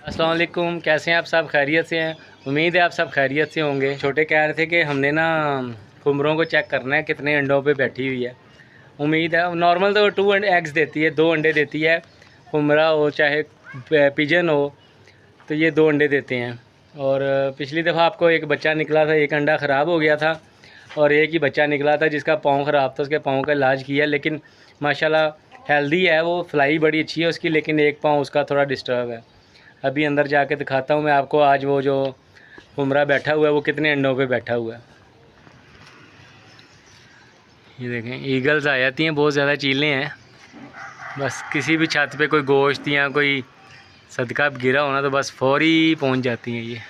अस्सलाम वालेकुम, कैसे हैं आप? सब खैरियत से हैं? उम्मीद है आप सब खैरियत से होंगे। छोटे कह रहे थे कि हमने ना खुमरों को चेक करना है कितने अंडों पे बैठी हुई है। उम्मीद है नॉर्मल तो 2 एग्स देती है, 2 अंडे देती है। खुमरा हो चाहे पिजन हो तो ये 2 अंडे देते हैं। और पिछली दफ़ा आपको एक बच्चा निकला था, एक अंडा ख़राब हो गया था और एक ही बच्चा निकला था जिसका पाँव ख़राब था। उसके पाँव का इलाज किया, लेकिन माशाल्लाह हेल्दी है वो, फ्लाई बड़ी अच्छी है उसकी, लेकिन एक पाँव उसका थोड़ा डिस्टर्ब है। अभी अंदर जाके दिखाता हूँ मैं आपको आज वो जो खुमरा बैठा हुआ है वो कितने अंडों पे बैठा हुआ है। ये देखें, ईगल्स आ जाती हैं, बहुत ज़्यादा चीलें हैं। बस किसी भी छत पे कोई गोश्त या कोई सदका गिरा होना तो बस फौरी पहुंच जाती हैं ये।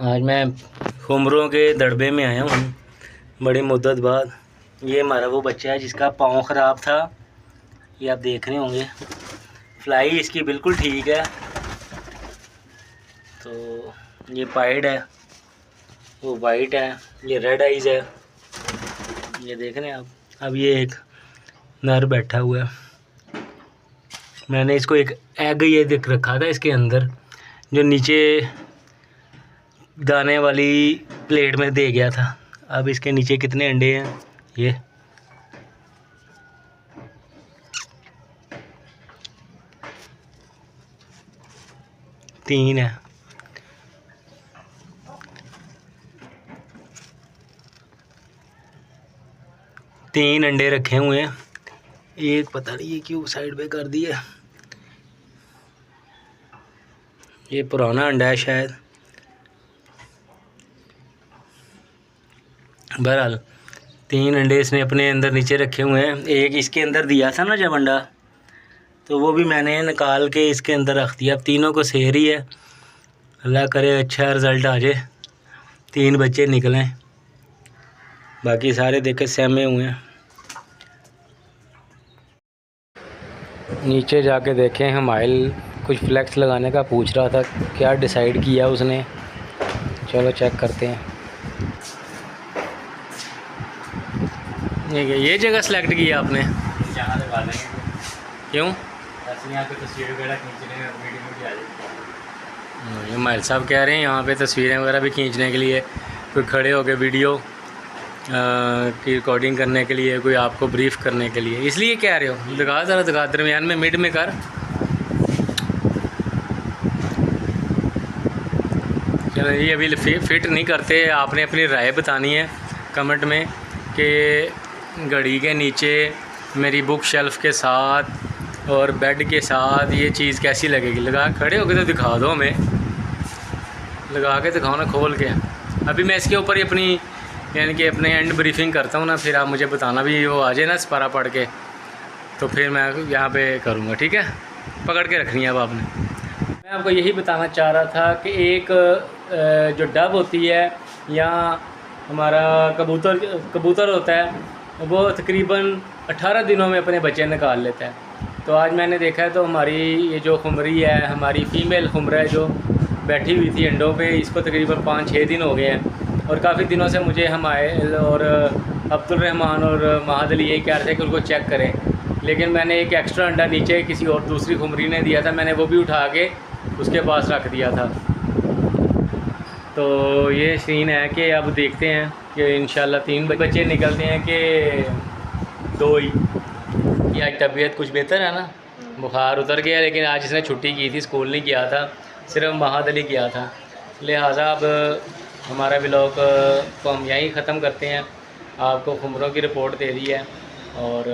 आज मैं खुमरों के दड़बे में आया हूँ बड़ी मुद्दत बाद। ये हमारा वो बच्चा है जिसका पाँव ख़राब था, ये आप देख रहे होंगे। फ्लाई इसकी बिल्कुल ठीक है। तो ये पाइड है, वो वाइट है, ये रेड आइज़ है, ये देख रहे हैं आप। अब ये एक नर बैठा हुआ है। मैंने इसको एक एग ये देख रखा था इसके अंदर, जो नीचे दाने वाली प्लेट में दे गया था। अब इसके नीचे कितने अंडे हैं, ये 3 है। तीन अंडे रखे हुए हैं, एक पता नहीं ये क्यों साइड पे कर दिया। ये पुराना अंडा है शायद। बहरहाल 3 अंडे इसने अपने अंदर नीचे रखे हुए हैं। एक इसके अंदर दिया था ना जब अंडा, तो वो भी मैंने निकाल के इसके अंदर रख दिया। अब तीनों को सेहर ही है, अल्लाह करे अच्छा रिज़ल्ट आ जाए, 3 बच्चे निकलें। बाकी सारे देखे सहमे हुए हैं। नीचे जाके देखें, हमाइल कुछ फ्लेक्स लगाने का पूछ रहा था, क्या डिसाइड किया उसने, चलो चेक करते हैं। ये जगह सेलेक्ट की आपने? क्यों? यहाँ पे तस्वीरें वगैरह खींचने, वीडियो आ जाएगी। ये माइल साहब कह रहे हैं यहाँ पे तस्वीरें वगैरह भी खींचने के लिए, कोई खड़े हो गए वीडियो की रिकॉर्डिंग करने के लिए, कोई आपको ब्रीफ करने के लिए, इसलिए कह रहे हो। दिखा ज़रा, दिखा दरमियान में, मिड में कर। चलो ये अभी फिट नहीं करते, आपने अपनी राय बतानी है कमेंट में कि घड़ी के नीचे मेरी बुक शेल्फ़ के साथ और बेड के साथ ये चीज़ कैसी लगेगी। लगा खड़े हो गए तो दिखा दो हमें, लगा के दिखाओ ना खोल के। अभी मैं इसके ऊपर ही अपनी यानी कि अपने एंड ब्रीफिंग करता हूँ ना, फिर आप मुझे बताना भी वो आ जाए ना सपारा पढ़ के, तो फिर मैं यहाँ पे करूँगा। ठीक है, पकड़ के रखनी है अब आपने। मैं आपको यही बताना चाह रहा था कि एक जो डब होती है या हमारा कबूतर होता है, वो तकरीबन 18 दिनों में अपने बच्चे निकाल लेता है। तो आज मैंने देखा है, तो हमारी ये जो खुमरी है, हमारी फ़ीमेल खुमरा है जो बैठी हुई थी अंडों पे, इसको तकरीबन 5-6 दिन हो गए हैं। और काफ़ी दिनों से मुझे हमारे और अब्दुल रहमान और महाद अली यही कह रहे थे कि उनको चेक करें, लेकिन मैंने एक एक्स्ट्रा अंडा नीचे किसी और दूसरी खुमरी ने दिया था, मैंने वो भी उठा के उसके पास रख दिया था। तो ये सीन है कि अब देखते हैं कि इंशाल्लाह 3 बच्चे निकलते हैं कि 2 ही। कि आज तबीयत कुछ बेहतर है ना, बुखार उतर गया, लेकिन आज इसने छुट्टी की थी, स्कूल नहीं गया था, सिर्फ महाद अली गया था। लिहाजा अब हमारा व्लॉग को हम यहीं ख़त्म करते हैं। आपको खुमरों की रिपोर्ट दे दी है और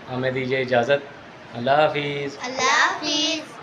हमें दीजिए इजाज़त। अल्लाह हाफिज़। अल्लाह हाफिज़।